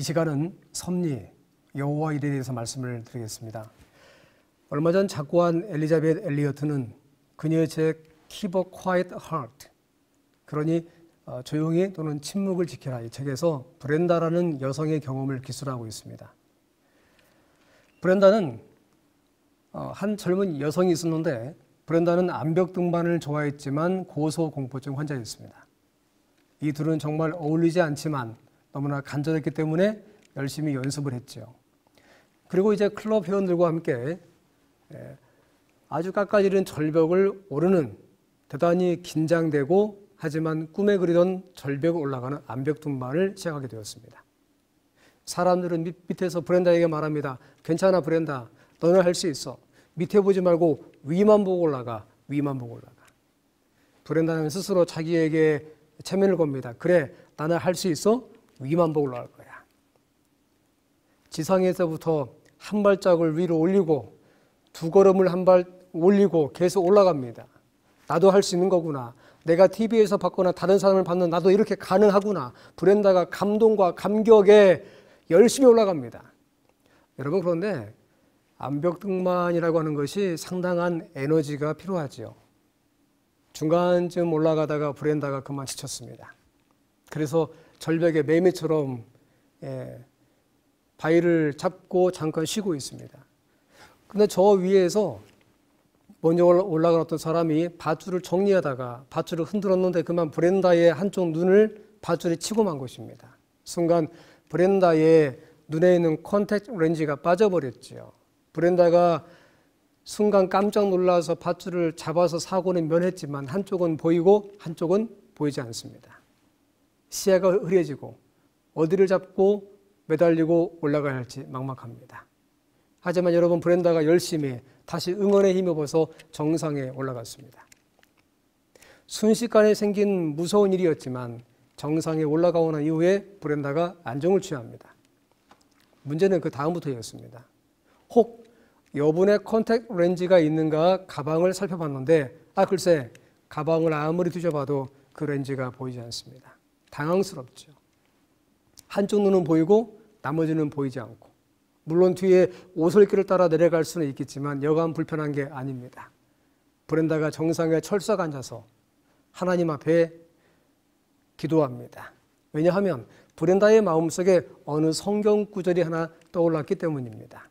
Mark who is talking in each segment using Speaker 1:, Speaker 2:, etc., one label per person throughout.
Speaker 1: 시간은 섭리, 여호와 일에 대해서 말씀을 드리겠습니다. 얼마 전 작고한 엘리자벳 엘리어트는 그녀의 책 Keep a Quiet Heart, 그러니 조용히 또는 침묵을 지켜라, 이 책에서 브렌다라는 여성의 경험을 기술하고 있습니다. 브렌다는 한 젊은 여성이 있었는데, 브렌다는 암벽 등반을 좋아했지만 고소공포증 환자였습니다. 이 둘은 정말 어울리지 않지만 너무나 간절했기 때문에 열심히 연습을 했죠. 그리고 이제 클럽 회원들과 함께 아주 깎아지른 절벽을 오르는, 대단히 긴장되고 하지만 꿈에 그리던 절벽을 올라가는 암벽 등반을 시작하게 되었습니다. 사람들은 밑에서 브렌다에게 말합니다. 괜찮아 브렌다, 너는 할 수 있어. 밑에 보지 말고 위만 보고 올라가, 위만 보고 올라가. 브렌다는 스스로 자기에게 체면을 겁니다. 그래, 나는 할 수 있어. 위만 보고 올라갈 거야. 지상에서부터 한 발짝을 위로 올리고 두 걸음을 한 발 올리고 계속 올라갑니다. 나도 할 수 있는 거구나. 내가 TV에서 봤거나 다른 사람을 봤는 나도 이렇게 가능하구나. 브렌다가 감동과 감격에 열심히 올라갑니다. 여러분, 그런데 암벽 등반이라고 하는 것이 상당한 에너지가 필요하지요. 중간쯤 올라가다가 브렌다가 그만 지쳤습니다. 그래서 절벽에 매미처럼 바위를 잡고 잠깐 쉬고 있습니다. 근데 저 위에서 먼저 올라간 어떤 사람이 밧줄을 정리하다가 밧줄을 흔들었는데 그만 브렌다의 한쪽 눈을 밧줄이 치고 만 것입니다. 순간 브렌다의 눈에 있는 컨택트 렌즈가 빠져버렸지요. 브렌다가 순간 깜짝 놀라서 밧줄을 잡아서 사고는 면했지만 한쪽은 보이고 한쪽은 보이지 않습니다. 시야가 흐려지고 어디를 잡고 매달리고 올라가야 할지 막막합니다. 하지만 여러분, 브렌다가 열심히 다시 응원에 힘입어서 정상에 올라갔습니다. 순식간에 생긴 무서운 일이었지만 정상에 올라가고 난 이후에 브렌다가 안정을 취합니다. 문제는 그 다음부터였습니다. 혹 여분의 컨택트 렌즈가 있는가 가방을 살펴봤는데 글쎄, 가방을 아무리 뒤져봐도 그 렌즈가 보이지 않습니다. 당황스럽죠. 한쪽 눈은 보이고 나머지는 보이지 않고, 물론 뒤에 오솔길을 따라 내려갈 수는 있겠지만 여간 불편한 게 아닙니다. 브렌다가 정상에 철썩 앉아서 하나님 앞에 기도합니다. 왜냐하면 브렌다의 마음속에 어느 성경 구절이 하나 떠올랐기 때문입니다.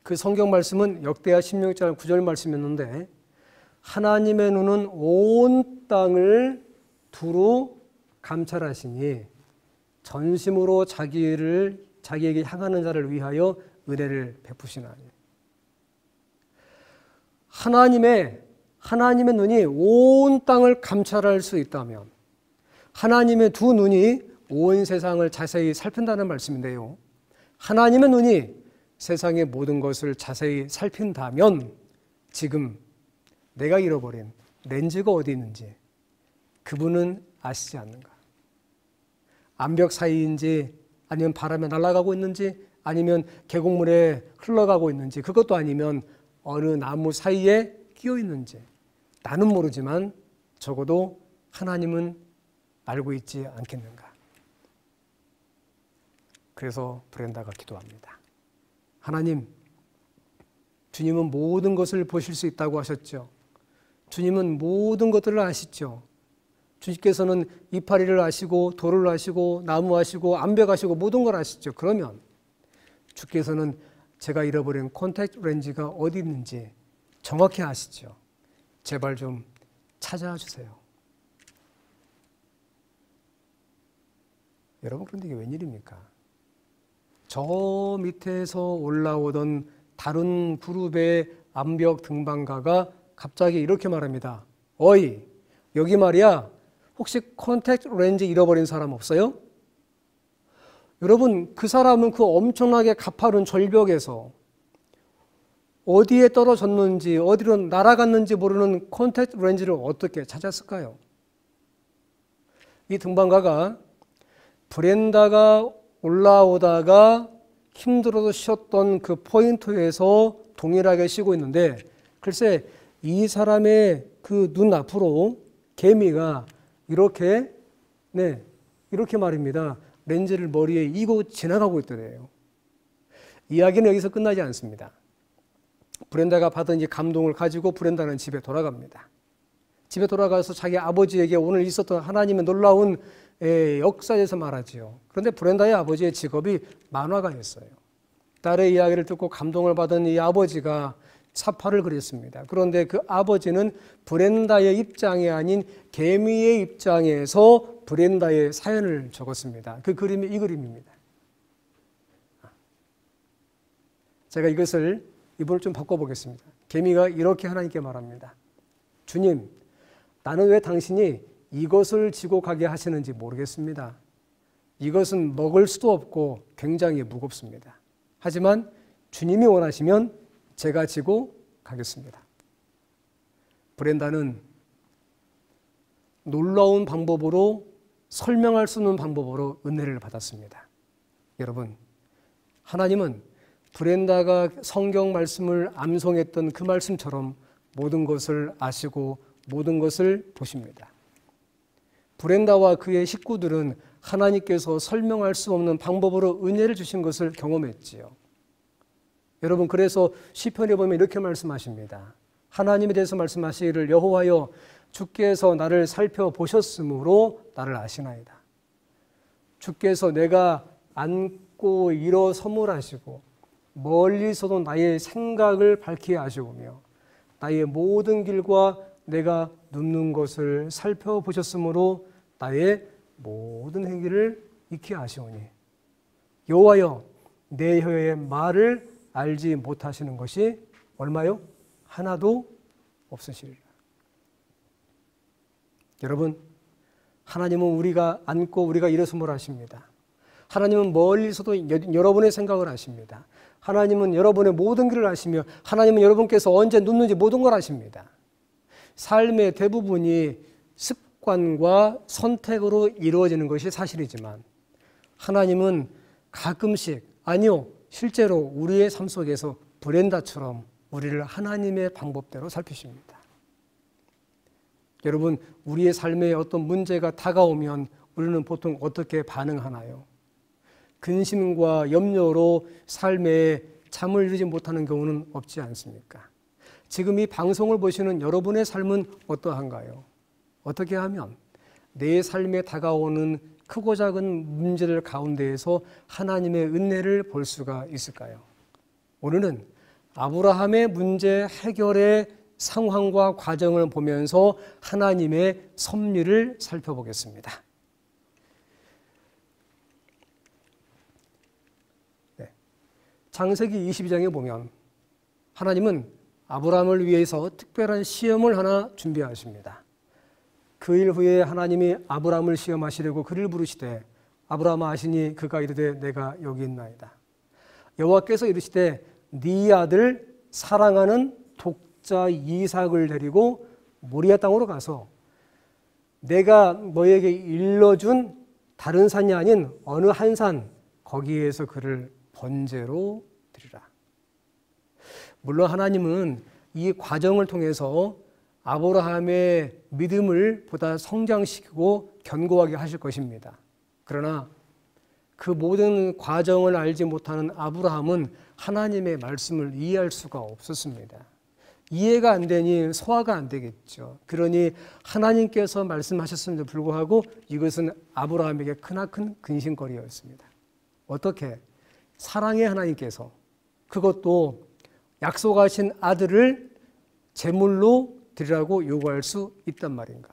Speaker 1: 그 성경 말씀은 역대하 16장 9절 말씀이었는데, 하나님의 눈은 온 땅을 두루 감찰하시니 전심으로 자기에게 향하는 자를 위하여 은혜를 베푸시나니. 하나님의 눈이 온 땅을 감찰할 수 있다면, 하나님의 두 눈이 온 세상을 자세히 살핀다는 말씀인데요. 하나님의 눈이 세상의 모든 것을 자세히 살핀다면 지금 내가 잃어버린 렌즈가 어디 있는지 그분은 아시지 않는가? 암벽 사이인지, 아니면 바람에 날아가고 있는지, 아니면 계곡물에 흘러가고 있는지, 그것도 아니면 어느 나무 사이에 끼어 있는지 나는 모르지만 적어도 하나님은 알고 있지 않겠는가? 그래서 브렌다가 기도합니다. 하나님, 주님은 모든 것을 보실 수 있다고 하셨죠. 주님은 모든 것들을 아시죠. 주님께서는 이파리를 아시고 돌을 아시고 나무 아시고 암벽 아시고 모든 걸 아시죠. 그러면 주께서는 제가 잃어버린 컨택트 렌즈가 어디 있는지 정확히 아시죠. 제발 좀 찾아와 주세요. 여러분, 그런데 이게 웬일입니까? 저 밑에서 올라오던 다른 그룹의 암벽 등반가가 갑자기 이렇게 말합니다. 어이, 여기 말이야, 혹시 컨택트 렌즈 잃어버린 사람 없어요? 여러분, 그 사람은 그 엄청나게 가파른 절벽에서 어디에 떨어졌는지 어디로 날아갔는지 모르는 컨택트 렌즈를 어떻게 찾았을까요? 이 등반가가 브렌다가 올라오다가 힘들어서 쉬었던 그 포인트에서 동일하게 쉬고 있는데, 글쎄 이 사람의 그 눈 앞으로 개미가 이렇게 말입니다. 렌즈를 머리에 이고 지나가고 있더래요. 이야기는 여기서 끝나지 않습니다. 브렌다가 받은 이 감동을 가지고 브렌다는 집에 돌아갑니다. 집에 돌아가서 자기 아버지에게 오늘 있었던 하나님의 놀라운 역사에서 말하지요. 그런데 브렌다의 아버지의 직업이 만화가였어요. 딸의 이야기를 듣고 감동을 받은 이 아버지가 사파를 그렸습니다. 그런데 그 아버지는 브렌다의 입장이 아닌 개미의 입장에서 브렌다의 사연을 적었습니다. 그 그림이 이 그림입니다. 제가 이분을 좀 바꿔보겠습니다. 개미가 이렇게 하나님께 말합니다. 주님, 나는 왜 당신이 이것을 지고 가게 하시는지 모르겠습니다. 이것은 먹을 수도 없고 굉장히 무겁습니다. 하지만 주님이 원하시면 제가 지고 가겠습니다. 브렌다는 놀라운 방법으로, 설명할 수 없는 방법으로 은혜를 받았습니다. 여러분, 하나님은 브렌다가 성경 말씀을 암송했던 그 말씀처럼 모든 것을 아시고 모든 것을 보십니다. 브렌다와 그의 식구들은 하나님께서 설명할 수 없는 방법으로 은혜를 주신 것을 경험했지요. 여러분, 그래서 시편에 보면 이렇게 말씀하십니다. 하나님에 대해서 말씀하시기를 여호와여 주께서 나를 살펴보셨으므로 나를 아시나이다. 주께서 내가 앉고 일어섬을 하시고 멀리서도 나의 생각을 밝히게 하시오며 나의 모든 길과 내가 눕는 것을 살펴보셨으므로 나의 모든 행위를 익히 아시오니 여호와여 내 혀의 말을 알지 못하시는 것이 얼마요? 하나도 없으시리라. 여러분, 하나님은 우리가 앉고 우리가 일어섬을 하십니다. 하나님은 멀리서도 여러분의 생각을 아십니다. 하나님은 여러분의 모든 길을 아시며 하나님은 여러분께서 언제 눕는지 모든 걸 아십니다. 삶의 대부분이 습관과 선택으로 이루어지는 것이 사실이지만 하나님은 가끔씩, 아니요, 실제로 우리의 삶 속에서 브렌다처럼 우리를 하나님의 방법대로 살피십니다. 여러분, 우리의 삶에 어떤 문제가 다가오면 우리는 보통 어떻게 반응하나요? 근심과 염려로 삶에 잠을 이루지 못하는 경우는 없지 않습니까? 지금 이 방송을 보시는 여러분의 삶은 어떠한가요? 어떻게 하면 내 삶에 다가오는 크고 작은 문제들 가운데에서 하나님의 은혜를 볼 수가 있을까요? 오늘은 아브라함의 문제 해결의 상황과 과정을 보면서 하나님의 섭리를 살펴보겠습니다. 창세기 22장에 보면 하나님은 아브라함을 위해서 특별한 시험을 하나 준비하십니다. 그 일 후에 하나님이 아브라함을 시험하시려고 그를 부르시되 아브라함아 아시니 그가 이르되 내가 여기 있나이다. 여호와께서 이르시되 네 아들 사랑하는 독자 이삭을 데리고 모리아 땅으로 가서 내가 너에게 일러준 다른 산이 아닌 어느 한 산 거기에서 그를 번제로 드리라. 물론 하나님은 이 과정을 통해서 아브라함의 믿음을 보다 성장시키고 견고하게 하실 것입니다. 그러나 그 모든 과정을 알지 못하는 아브라함은 하나님의 말씀을 이해할 수가 없었습니다. 이해가 안 되니 소화가 안 되겠죠. 그러니 하나님께서 말씀하셨음에도 불구하고 이것은 아브라함에게 크나큰 근심거리였습니다. 어떻게? 사랑의 하나님께서 그것도 약속하신 아들을 제물로 드리라고 요구할 수 있단 말인가?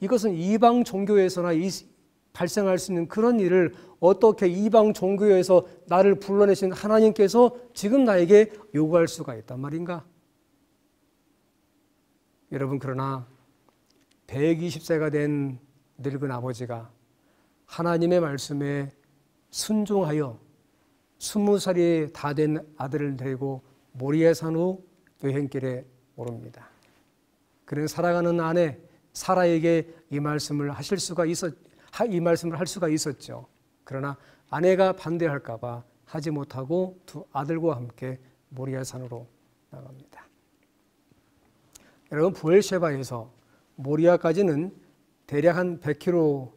Speaker 1: 이것은 이방 종교에서나 발생할 수 있는 그런 일을 어떻게 이방 종교에서 나를 불러내신 하나님께서 지금 나에게 요구할 수가 있단 말인가? 여러분, 그러나 120세가 된 늙은 아버지가 하나님의 말씀에 순종하여 20살이 다 된 아들을 데리고 모리아 산후 여행길에 오릅니다. 그는 사랑하는 아내 사라에게 이 말씀을 할 수가 있었죠. 그러나 아내가 반대할까봐 하지 못하고 두 아들과 함께 모리아 산으로 나갑니다. 여러분, 부엘셰바에서 모리아까지는 대략 한 100km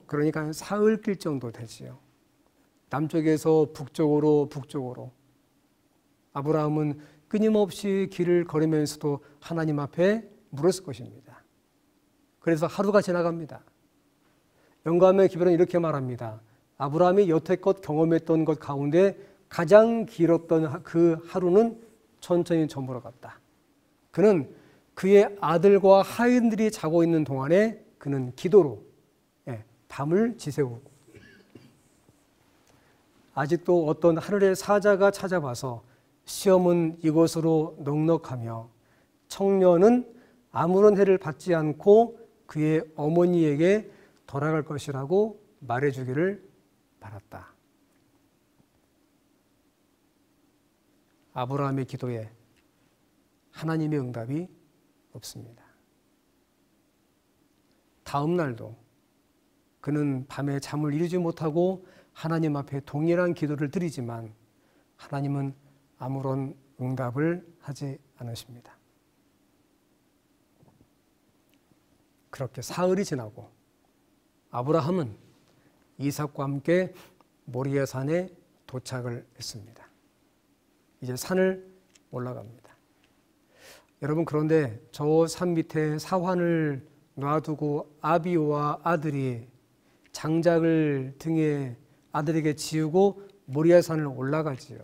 Speaker 1: 그러니까 사흘길 정도 되지요. 남쪽에서 북쪽으로 아브라함은 끊임없이 길을 걸으면서도 하나님 앞에 물었을 것입니다. 그래서 하루가 지나갑니다. 영감의 기별은 이렇게 말합니다. 아브라함이 여태껏 경험했던 것 가운데 가장 길었던 그 하루는 천천히 저물어 갔다. 그는 그의 아들과 하인들이 자고 있는 동안에 그는 기도로 밤을 지새우고, 아직도 어떤 하늘의 사자가 찾아와서 시험은 이곳으로 넉넉하며 청년은 아무런 해를 받지 않고 그의 어머니에게 돌아갈 것이라고 말해주기를 바랐다. 아브라함의 기도에 하나님의 응답이 없습니다. 다음 날도 그는 밤에 잠을 이루지 못하고 하나님 앞에 동일한 기도를 드리지만 하나님은 아무런 응답을 하지 않으십니다. 그렇게 사흘이 지나고 아브라함은 이삭과 함께 모리아 산에 도착을 했습니다. 이제 산을 올라갑니다. 여러분, 그런데 저 산 밑에 사환을 놔두고 아비오와 아들이 장작을 등에 아들에게 지우고 모리아 산을 올라가지요.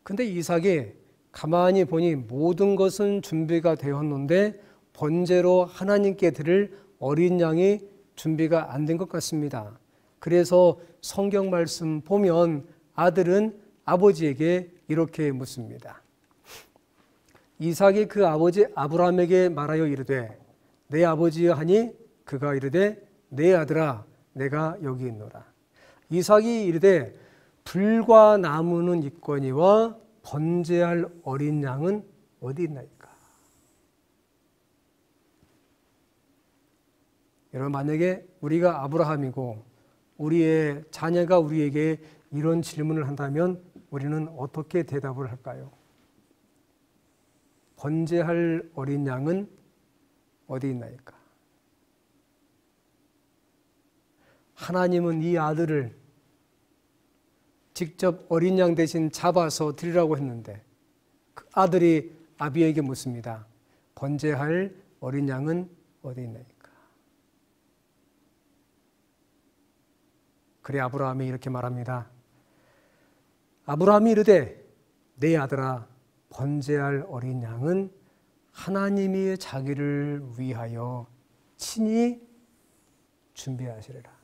Speaker 1: 근데 이삭이 가만히 보니 모든 것은 준비가 되었는데 번제로 하나님께 드릴 어린 양이 준비가 안 된 것 같습니다. 그래서 성경 말씀 보면 아들은 아버지에게 이렇게 묻습니다. 이삭이 그 아버지 아브라함에게 말하여 이르되 내 아버지여 하니 그가 이르되 내 아들아 내가 여기 있노라. 이삭이 이르되 불과 나무는 있거니와 번제할 어린 양은 어디 있나이까. 여러분, 만약에 우리가 아브라함이고 우리의 자녀가 우리에게 이런 질문을 한다면 우리는 어떻게 대답을 할까요? 번제할 어린 양은 어디 있나이까? 하나님은 이 아들을 직접 어린 양 대신 잡아서 드리라고 했는데 그 아들이 아비에게 묻습니다. 번제할 어린 양은 어디 있나이까? 그래 아브라함이 이렇게 말합니다. 아브라함이 이르되 내 아들아 번제할 어린 양은 하나님이 자기를 위하여 친히 준비하시리라.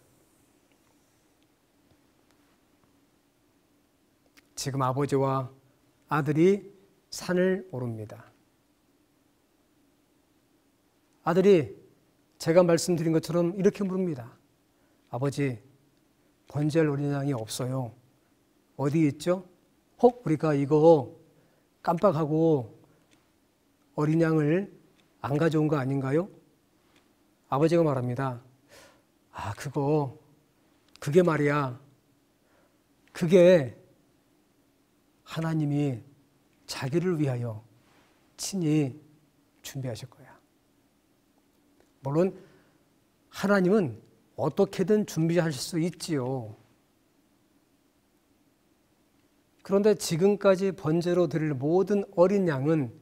Speaker 1: 지금 아버지와 아들이 산을 오릅니다. 아들이 제가 말씀드린 것처럼 이렇게 물습니다. 아버지, 번제할 어린 양이 없어요. 어디 있죠? 혹 우리가 이거 깜빡하고 어린 양을 안 가져온 거 아닌가요? 아버지가 말합니다. 그게 말이야. 그게 하나님이 자기를 위하여 친히 준비하실 거야. 물론 하나님은 어떻게든 준비하실 수 있지요. 그런데 지금까지 번제로 드릴 모든 어린 양은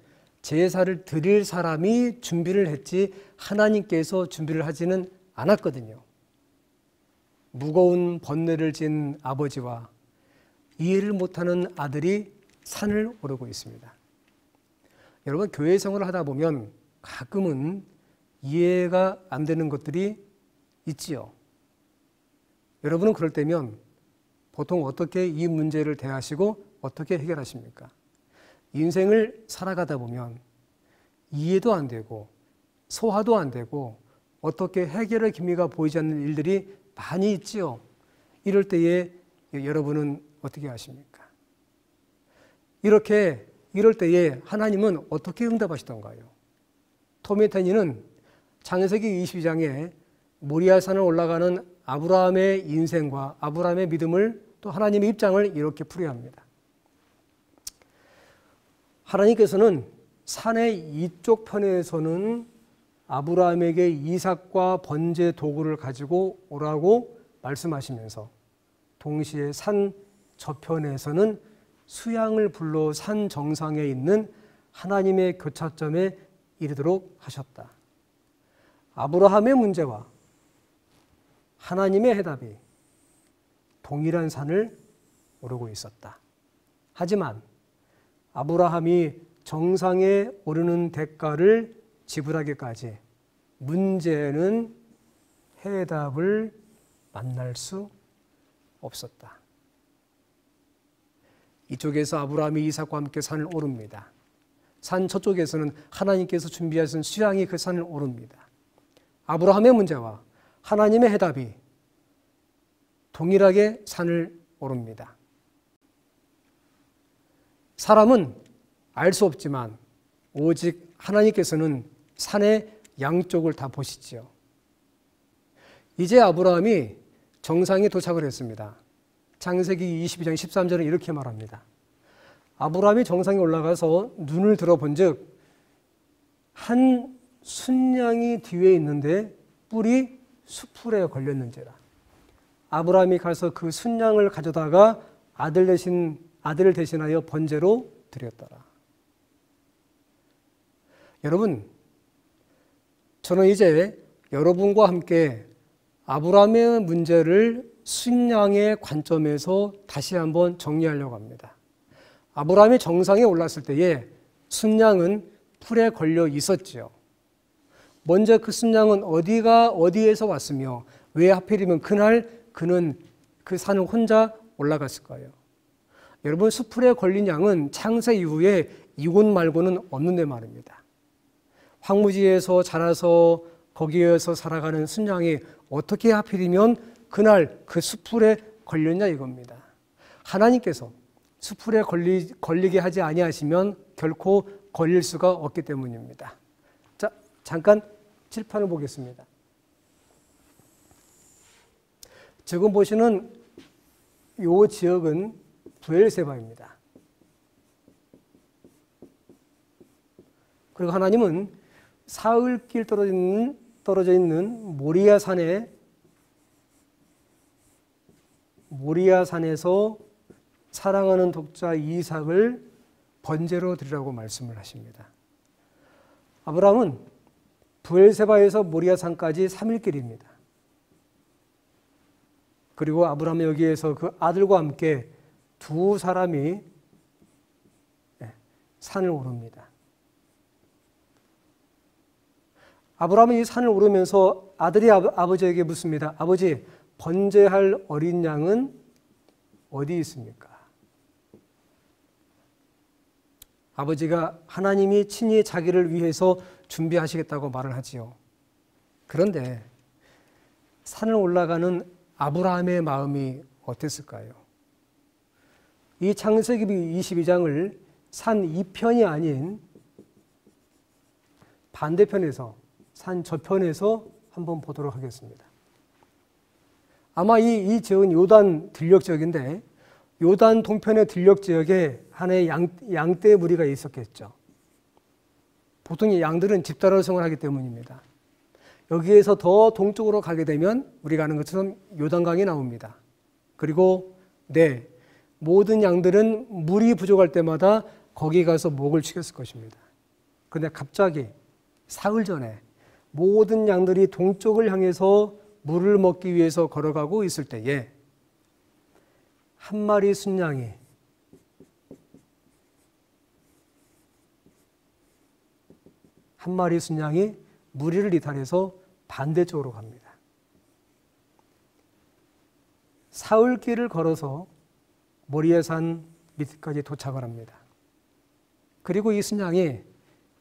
Speaker 1: 제사를 드릴 사람이 준비를 했지 하나님께서 준비를 하지는 않았거든요. 무거운 번뇌를 진 아버지와 이해를 못하는 아들이 산을 오르고 있습니다. 여러분, 교회 생활을 하다 보면 가끔은 이해가 안 되는 것들이 있지요. 여러분은 그럴 때면 보통 어떻게 이 문제를 대하시고 어떻게 해결하십니까? 인생을 살아가다 보면 이해도 안 되고 소화도 안 되고 어떻게 해결의 기미가 보이지 않는 일들이 많이 있지요. 이럴 때에 여러분은 어떻게 하십니까? 이럴 때에 하나님은 어떻게 응답하시던가요? 토미테니는 창세기 22장에 모리아산을 올라가는 아브라함의 인생과 아브라함의 믿음을 또 하나님의 입장을 이렇게 풀이합니다. 하나님께서는 산의 이쪽 편에서는 아브라함에게 이삭과 번제 도구를 가지고 오라고 말씀하시면서 동시에 산 저편에서는 수양을 불러 산 정상에 있는 하나님의 교차점에 이르도록 하셨다. 아브라함의 문제와 하나님의 해답이 동일한 산을 오르고 있었다. 하지만 아브라함이 정상에 오르는 대가를 지불하기까지 문제는 해답을 만날 수 없었다. 이쪽에서 아브라함이 이삭과 함께 산을 오릅니다. 산 저쪽에서는 하나님께서 준비하신 수양이 그 산을 오릅니다. 아브라함의 문제와 하나님의 해답이 동일하게 산을 오릅니다. 사람은 알 수 없지만 오직 하나님께서는 산의 양쪽을 다 보시지요. 이제 아브라함이 정상에 도착을 했습니다. 창세기 22장 13절은 이렇게 말합니다. 아브라함이 정상에 올라가서 눈을 들어본 즉 한 순양이 뒤에 있는데 뿔이 수풀에 걸렸는지라. 아브라함이 가서 그 순양을 가져다가 아들을 대신하여 번제로 드렸더라. 여러분, 저는 이제 여러분과 함께 아브라함의 문제를 순양의 관점에서 다시 한번 정리하려고 합니다. 아브라함이 정상에 올랐을 때에 순양은 풀에 걸려 있었지요. 먼저 그 순양은 어디에서 왔으며 왜 하필이면 그날 그는 그 산을 혼자 올라갔을까요? 여러분, 수풀에 걸린 양은 창세 이후에 이곳 말고는 없는데 말입니다. 황무지에서 자라서 거기에서 살아가는 순양이 어떻게 하필이면 그날 그 수풀에 걸렸냐 이겁니다. 하나님께서 수풀에 걸리게 하지 아니하시면 결코 걸릴 수가 없기 때문입니다. 자, 잠깐 칠판을 보겠습니다. 지금 보시는 이 지역은 브엘세바입니다. 그리고 하나님은 사흘길 떨어져 있는 모리아산에서 사랑하는 독자 이삭을 번제로 드리라고 말씀을 하십니다. 아브라함은 브엘세바에서 모리아산까지 3일길입니다. 그리고 아브라함은 여기에서 그 아들과 함께 두 사람이 산을 오릅니다. 아브라함은 이 산을 오르면서 아들이 아버지에게 묻습니다. 아버지, 번제할 어린 양은 어디 있습니까? 아버지가 하나님이 친히 자기를 위해서 준비하시겠다고 말을 하지요. 그런데 산을 올라가는 아브라함의 마음이 어땠을까요? 이 창세기 22장을 산 2편이 아닌 반대편에서 산 저편에서 한번 보도록 하겠습니다. 아마 이 지역은 요단 들녘 지역인데 요단 동편의 들녘 지역에 하나의 양떼 무리가 있었겠죠. 보통 이 양들은 집단으로 생활하기 때문입니다. 여기에서 더 동쪽으로 가게 되면 우리가 아는 것처럼 요단강이 나옵니다. 그리고 모든 양들은 물이 부족할 때마다 거기 가서 목을 축였을 것입니다. 그런데 갑자기 사흘 전에 모든 양들이 동쪽을 향해서 물을 먹기 위해서 걸어가고 있을 때에 한 마리 순양이 무리를 이탈해서 반대쪽으로 갑니다. 사흘길을 걸어서 모리아산 밑까지 도착을 합니다. 그리고 이 순양이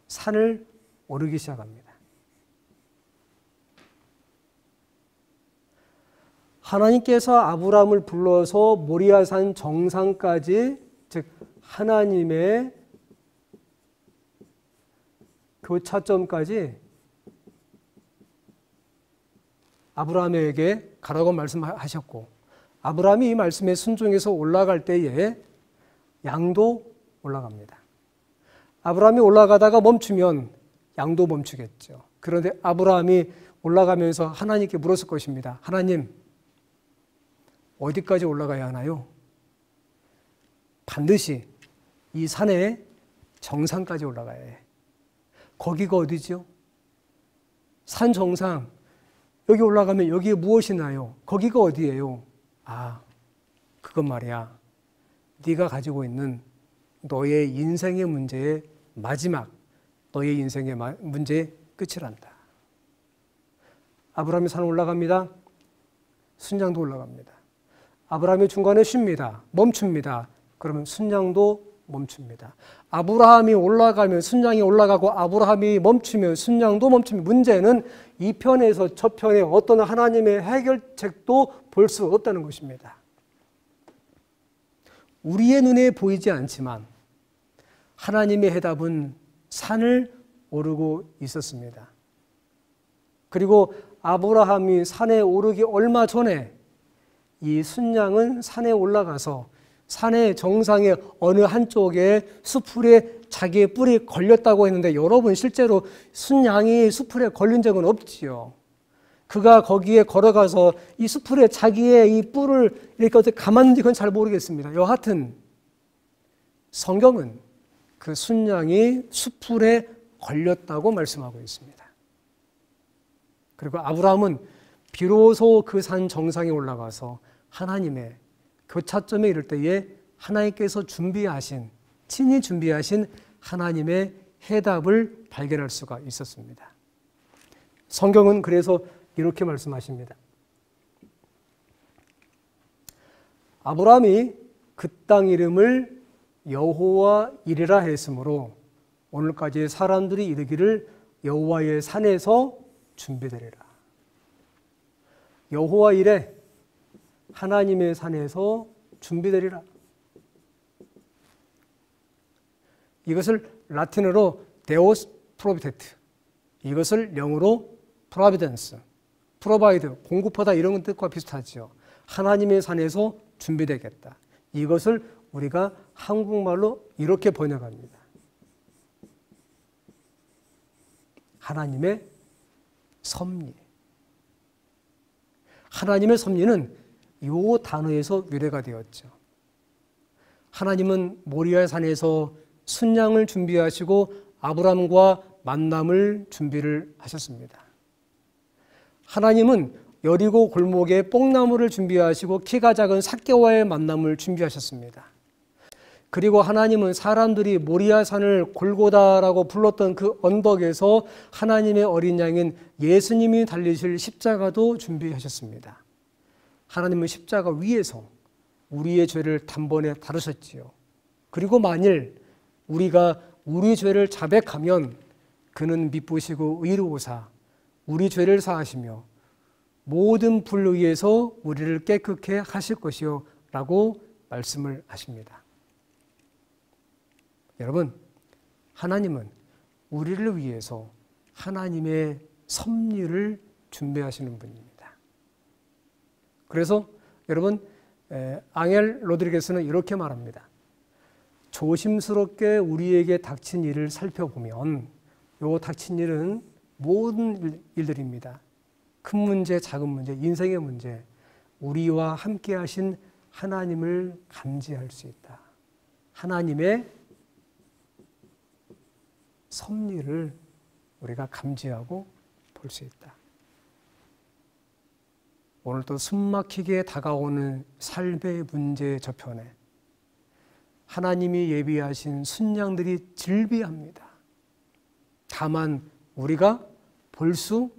Speaker 1: 산을 오르기 시작합니다. 하나님께서 아브라함을 불러서 모리아산 정상까지, 즉 하나님의 교차점까지 아브라함에게 가라고 말씀하셨고, 아브라함이 이 말씀에 순종해서 올라갈 때에 양도 올라갑니다. 아브라함이 올라가다가 멈추면 양도 멈추겠죠. 그런데 아브라함이 올라가면서 하나님께 물었을 것입니다. 하나님, 어디까지 올라가야 하나요? 반드시 이 산의 정상까지 올라가야 해. 거기가 어디죠? 산 정상. 여기 올라가면 여기에 무엇이 나요? 거기가 어디예요? 아, 그건 말이야. 네가 가지고 있는 너의 인생의 문제의 마지막, 너의 인생의 문제의 끝이란다. 아브라함이 산 올라갑니다. 순양도 올라갑니다. 아브라함이 중간에 쉽니다. 멈춥니다. 그러면 순양도 멈춥니다. 아브라함이 올라가면 순양이 올라가고 아브라함이 멈추면 순양도 멈춥니다. 문제는 이 편에서 저 편에 어떤 하나님의 해결책도 볼 수 없다는 것입니다. 우리의 눈에 보이지 않지만 하나님의 해답은 산을 오르고 있었습니다. 그리고 아브라함이 산에 오르기 얼마 전에 이 순양은 산에 올라가서 산의 정상의 어느 한쪽에 수풀에 자기의 뿔이 걸렸다고 했는데 여러분 실제로 순양이 수풀에 걸린 적은 없지요. 그가 거기에 걸어가서 이 수풀에 자기의 이 뿔을 이렇게 어떻게 감았는지 그건 잘 모르겠습니다. 여하튼 성경은 그 순양이 수풀에 걸렸다고 말씀하고 있습니다. 그리고 아브라함은 비로소 그 산 정상에 올라가서 하나님의 교차점에 이를 때에 하나님께서 친히 준비하신 하나님의 해답을 발견할 수가 있었습니다. 성경은 그래서 이렇게 말씀하십니다. 아브라함이 그 땅 이름을 여호와 이레라 했으므로 오늘까지 사람들이 이르기를 여호와의 산에서 준비되리라. 여호와 이레, 하나님의 산에서 준비되리라. 이것을 라틴어로 데오스 프로비테트, 이것을 영어로 프로비던스, 프로바이드, 공급하다 이런 뜻과 비슷하죠. 하나님의 산에서 준비되겠다. 이것을 우리가 한국말로 이렇게 번역합니다. 하나님의 섭리. 하나님의 섭리는 이 단어에서 유래가 되었죠. 하나님은 모리아 산에서 순양을 준비하시고 아브람과 만남을 준비를 하셨습니다. 하나님은 여리고 골목에 뽕나무를 준비하시고 키가 작은 삭개와의 만남을 준비하셨습니다. 그리고 하나님은 사람들이 모리아 산을 골고다라고 불렀던 그 언덕에서 하나님의 어린 양인 예수님이 달리실 십자가도 준비하셨습니다. 하나님은 십자가 위에서 우리의 죄를 단번에 다루셨지요. 그리고 만일 우리가 우리 죄를 자백하면 그는 미쁘시고 의로우사 우리 죄를 사하시며 모든 불의에서 우리를 깨끗게 하실 것이요 라고 말씀을 하십니다. 여러분, 하나님은 우리를 위해서 하나님의 섭리를 준비하시는 분입니다. 그래서 여러분, 앙헬 로드리게스는 이렇게 말합니다. 조심스럽게 우리에게 닥친 일을 살펴보면 요 닥친 일은 모든 일들입니다. 큰 문제, 작은 문제, 인생의 문제, 우리와 함께 하신 하나님을 감지할 수 있다. 하나님의 섭리를 우리가 감지하고 볼 수 있다. 오늘 또 숨막히게 다가오는 삶의 문제 저편에 하나님이 예비하신 순양들이 즐비합니다. 다만 우리가 볼 수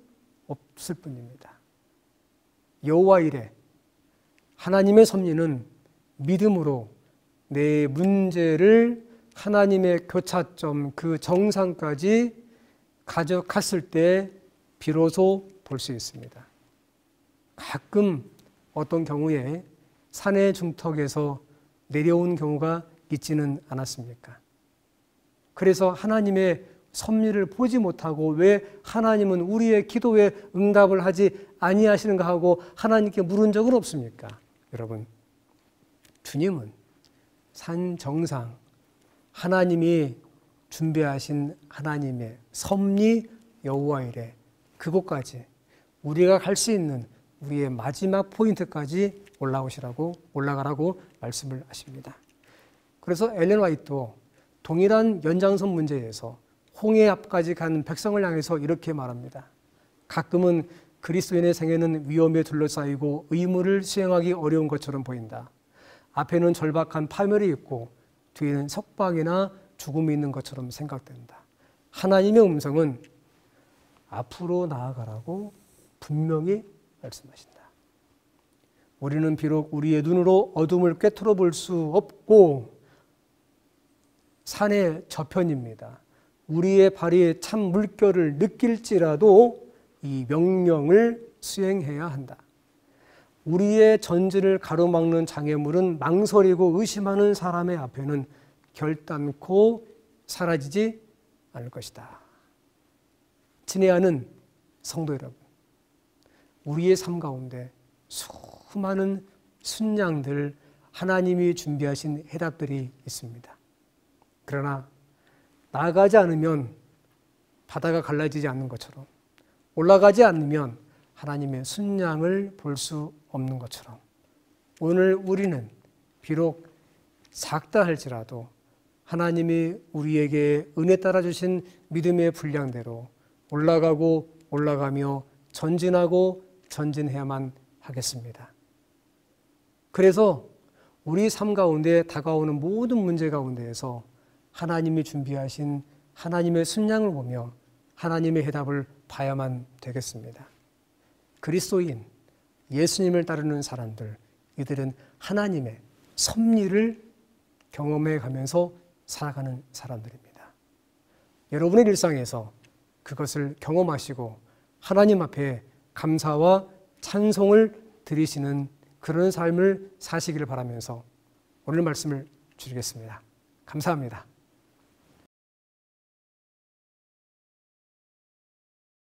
Speaker 1: 없을 뿐입니다. 여호와 이레, 하나님의 섭리는 믿음으로 내 문제를 하나님의 교차점 그 정상까지 가져갔을 때 비로소 볼 수 있습니다. 가끔 어떤 경우에 산의 중턱에서 내려온 경우가 있지는 않았습니까? 그래서 하나님의 섭리를 보지 못하고 왜 하나님은 우리의 기도에 응답을 하지 아니하시는가 하고 하나님께 물은 적은 없습니까? 여러분, 주님은 산 정상, 하나님이 준비하신 하나님의 섭리 여호와 이레, 그곳까지 우리가 갈 수 있는 우리의 마지막 포인트까지 올라가라고 말씀을 하십니다. 그래서 엘렌 화이트도 동일한 연장선 문제에서 홍해 앞까지 간 백성을 향해서 이렇게 말합니다. 가끔은 그리스도인의 생애는 위험에 둘러싸이고 의무를 수행하기 어려운 것처럼 보인다. 앞에는 절박한 파멸이 있고 뒤에는 석방이나 죽음이 있는 것처럼 생각된다. 하나님의 음성은 앞으로 나아가라고 분명히 말씀하신다. 우리는 비록 우리의 눈으로 어둠을 꿰뚫어 볼 수 없고 산의 저편입니다. 우리의 발이 찬 물결을 느낄지라도 이 명령을 수행해야 한다. 우리의 전진을 가로막는 장애물은 망설이고 의심하는 사람의 앞에는 결단코 사라지지 않을 것이다. 친애하는 성도 여러분, 우리의 삶 가운데 수많은 순양들, 하나님이 준비하신 해답들이 있습니다. 그러나 나아가지 않으면 바다가 갈라지지 않는 것처럼, 올라가지 않으면 하나님의 순양을 볼 수 없는 것처럼, 오늘 우리는 비록 작다 할지라도 하나님이 우리에게 은혜 따라 주신 믿음의 분량대로 올라가고 올라가며 전진하고 전진해야만 하겠습니다. 그래서 우리 삶 가운데 다가오는 모든 문제 가운데에서 하나님이 준비하신 하나님의 순양을 보며 하나님의 해답을 봐야만 되겠습니다. 그리스도인, 예수님을 따르는 사람들, 이들은 하나님의 섭리를 경험해 가면서 살아가는 사람들입니다. 여러분의 일상에서 그것을 경험하시고 하나님 앞에 감사와 찬송을 드리시는 그런 삶을 사시기를 바라면서 오늘 말씀을 줄이겠습니다. 감사합니다.